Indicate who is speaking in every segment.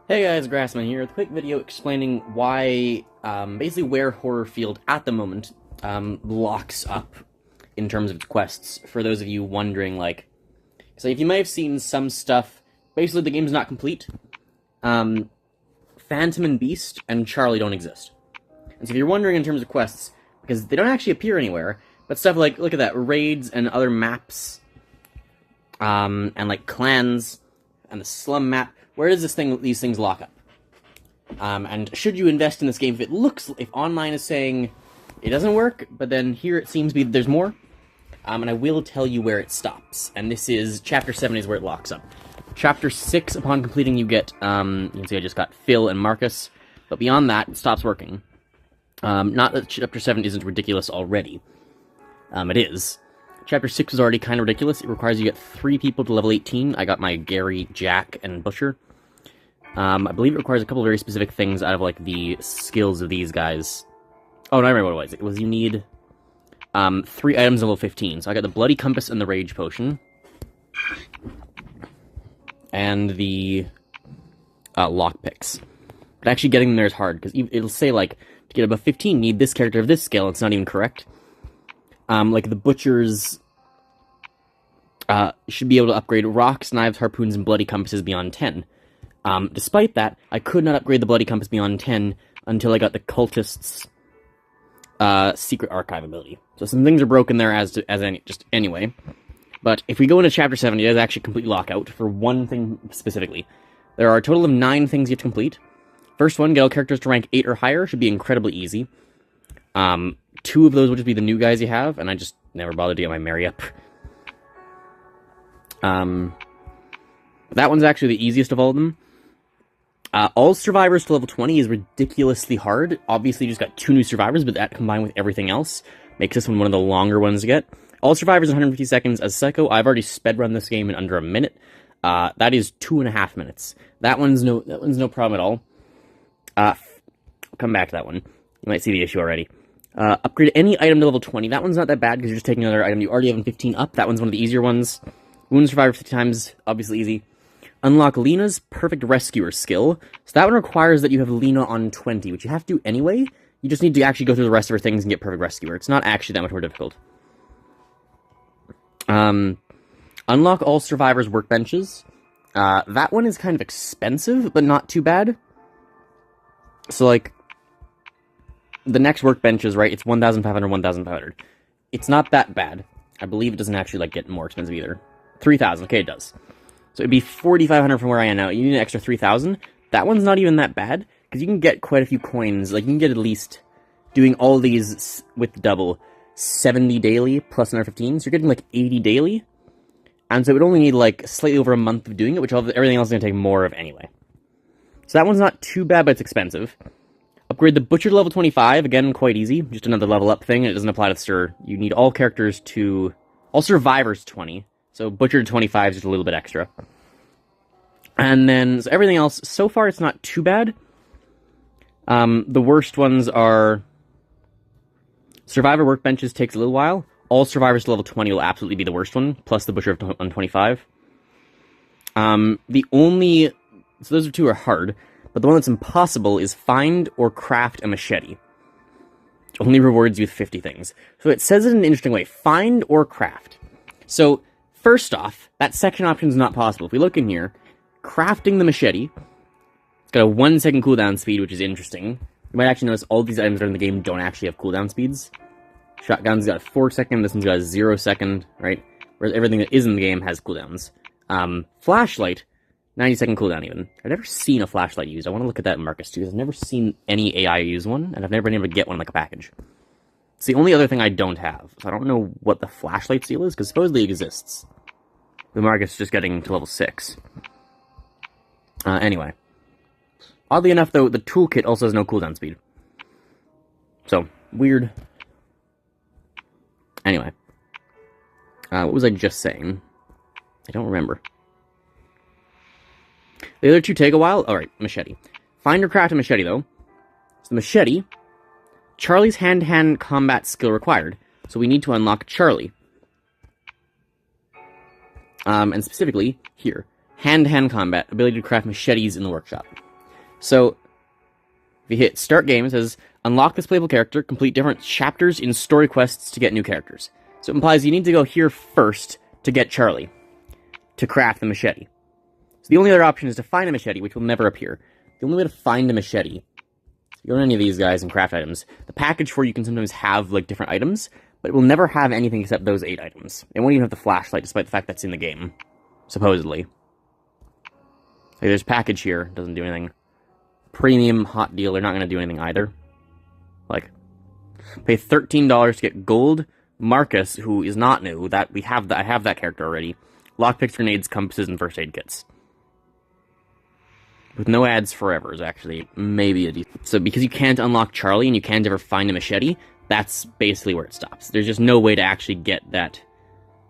Speaker 1: Hey guys, Grassman here with a quick video explaining why, basically where Horrorfield at the moment, locks up in terms of its quests, for those of you wondering, like, so if you may have seen some stuff, basically the game's not complete, Phantom and Beast and Charlie don't exist. And so if you're wondering in terms of quests, because they don't actually appear anywhere, but stuff like, look at that, raids and other maps, and like clans, and the slum map, where does these things lock up? And should you invest in this game if online is saying it doesn't work, but then here it seems to be there's more? And I will tell you where it stops. And this is, Chapter 7 is where it locks up. Chapter 6, upon completing, you get, you can see I just got Phil and Marcus, but beyond that, it stops working. Not that Chapter 7 isn't ridiculous already. It is. Chapter 6 is already kind of ridiculous. It requires you to get 3 people to level 18. I got my Gary, Jack, and Butcher. I believe it requires a couple of very specific things out of, like, the skills of these guys. Oh, no, I remember what it was. It was you need 3 items of level 15. So I got the Bloody Compass and the Rage Potion. And the lockpicks. But actually getting them there is hard, because it'll say, like, to get above 15, you need this character of this scale. It's not even correct. Like, the Butchers should be able to upgrade rocks, knives, harpoons, and bloody compasses beyond 10. Despite that, I could not upgrade the bloody compass beyond 10 until I got the cultist's secret archive ability. So some things are broken there anyway. But if we go into Chapter 7, it is actually complete lockout for one thing specifically. There are a total of 9 things you have to complete. First one, get all characters to rank 8 or higher, should be incredibly easy. 2 of those will just be the new guys you have, and I just never bothered to get my Mary up. That one's actually the easiest of all of them. All survivors to level 20 is ridiculously hard. Obviously, you just got 2 new survivors, but that combined with everything else makes this one of the longer ones to get. All survivors in 150 seconds. As Psycho, I've already sped run this game in under a minute. That is 2.5 minutes. That one's no problem at all. I'll come back to that one. You might see the issue already. Upgrade any item to level 20. That one's not that bad because you're just taking another item you already have in 15 up. That one's one of the easier ones. Wound survivor 50 times, obviously easy. Unlock Lena's Perfect Rescuer skill. So that one requires that you have Lena on 20, which you have to do anyway. You just need to actually go through the rest of her things and get Perfect Rescuer. It's not actually that much more difficult. Unlock all survivors' workbenches. That one is kind of expensive, but not too bad. So, like, the next workbenches, right, it's 1,500, 1,500. It's not that bad. I believe it doesn't actually, like, get more expensive either. 3,000, okay, it does. So it'd be 4,500 from where I am now. You need an extra 3,000. That one's not even that bad, because you can get quite a few coins. Like, you can get at least, doing all these with double, 70 daily plus another 15. So you're getting, like, 80 daily. And so it would only need, like, slightly over a month of doing it, which everything else is going to take more of anyway. So that one's not too bad, but it's expensive. Upgrade the Butcher to level 25, again, quite easy. Just another level up thing, and it doesn't apply to Sir. You need all survivors 20. So Butcher to 25 is just a little bit extra. And then, so everything else, so far it's not too bad. The worst ones are... Survivor workbenches takes a little while. All survivors to level 20 will absolutely be the worst one, plus the Butcher on 25. The only... So those 2 are hard, but the one that's impossible is find or craft a machete. It only rewards you with 50 things. So it says it in an interesting way, find or craft. So... First off, that second option is not possible. If we look in here, crafting the machete, it's got a 1 second cooldown speed, which is interesting. You might actually notice all these items that are in the game don't actually have cooldown speeds. Shotgun's got a 4 second, this one's got a 0 second, right? Whereas everything that is in the game has cooldowns. Flashlight, 90 second cooldown even. I've never seen a flashlight used. I want to look at that in Marcus too, because I've never seen any AI use one, and I've never been able to get one like a package. It's the only other thing I don't have, so I don't know what the flashlight seal is, because supposedly it exists. The Marcus just getting to level 6. Anyway. Oddly enough, though, the toolkit also has no cooldown speed. So, weird. Anyway. What was I just saying? I don't remember. The other 2 take a while. Alright, machete. Find or craft a machete, though. So the machete, Charlie's hand-to-hand combat skill required. So we need to unlock Charlie. And specifically, here, hand-to-hand combat, ability to craft machetes in the workshop. So, if you hit start game, it says, unlock this playable character, complete different chapters in story quests to get new characters. So it implies you need to go here first to get Charlie, to craft the machete. So the only other option is to find a machete, which will never appear. The only way to find a machete, you go to any of these guys and craft items, the package for you can sometimes have, like, different items, but it will never have anything except those 8 items. It won't even have the flashlight, despite the fact that's in the game, supposedly. Like, there's package here, doesn't do anything. Premium hot deal, they're not going to do anything either. Like, pay $13 to get gold. Marcus, who is not new, that I have that character already. Lockpicks, grenades, compasses, and first aid kits. With no ads forever is actually maybe a decent. So because you can't unlock Charlie and you can't ever find a machete, that's basically where it stops. There's just no way to actually get that.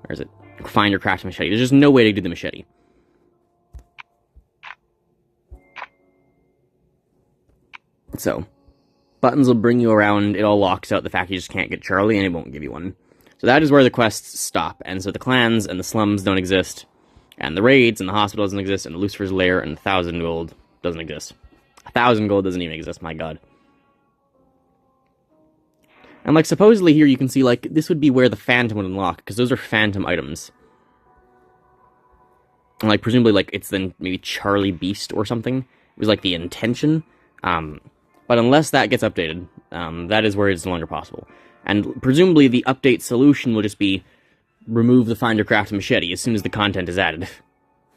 Speaker 1: Where is it? Find or craft a machete. There's just no way to do the machete. So, buttons will bring you around, it all locks out the fact you just can't get Charlie, and it won't give you one. So that is where the quests stop, and so the clans and the slums don't exist, and the raids and the hospital doesn't exist, and Lucifer's Lair and 1,000 gold doesn't exist. 1,000 gold doesn't even exist, my god. And, like, supposedly here you can see, like, this would be where the Phantom would unlock, because those are Phantom items. And, like, presumably, like, it's then maybe Charlie Beast or something. It was, like, the intention. But unless that gets updated, that is where it's no longer possible. And presumably the update solution will just be remove the Finder Craft Machete as soon as the content is added.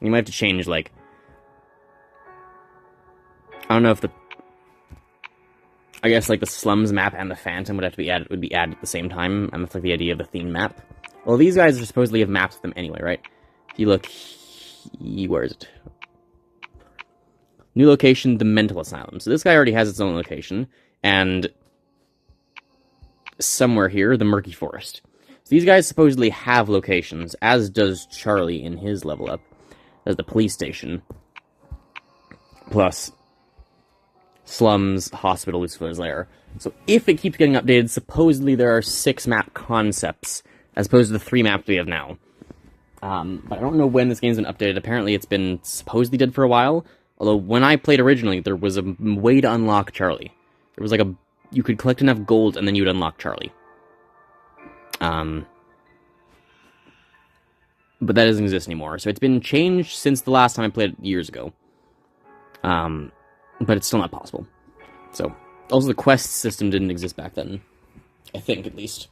Speaker 1: You might have to change, like... I don't know if the... I guess, like, the Slums map and the Phantom would have to be added, at the same time. And that's, like, the idea of the theme map. Well, these guys are supposedly have maps with them anyway, right? If you look... Where is it? New location, the Mental Asylum. So this guy already has its own location. And... somewhere here, the Murky Forest. So these guys supposedly have locations, as does Charlie in his level up. There's the police station. Plus... Slums, Hospital, Lucifer's Lair. So if it keeps getting updated, supposedly there are 6 map concepts, as opposed to the 3 maps we have now. But I don't know when this game's been updated. Apparently it's been supposedly dead for a while. Although when I played originally, there was a way to unlock Charlie. There was like a... you could collect enough gold and then you would unlock Charlie. But that doesn't exist anymore. So it's been changed since the last time I played it years ago. But it's still not possible. So, also the quest system didn't exist back then. I think, at least.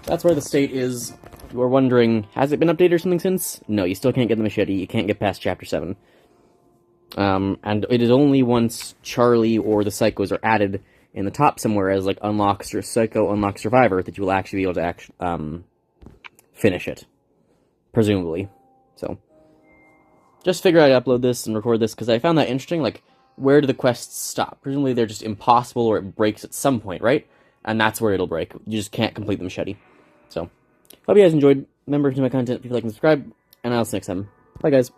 Speaker 1: That's where the state is. If you are wondering, has it been updated or something since? No, you still can't get the machete. You can't get past Chapter 7. And it is only once Charlie or the Psychos are added in the top somewhere as, like, unlocks or Psycho, unlock Survivor, that you will actually be able to finish it. Presumably. So... just figure I'd upload this and record this, because I found that interesting, like, where do the quests stop? Presumably they're just impossible, or it breaks at some point, right? And that's where it'll break. You just can't complete the machete. So, hope you guys enjoyed. Remember to my content if you like and subscribe, and I'll see you next time. Bye, guys.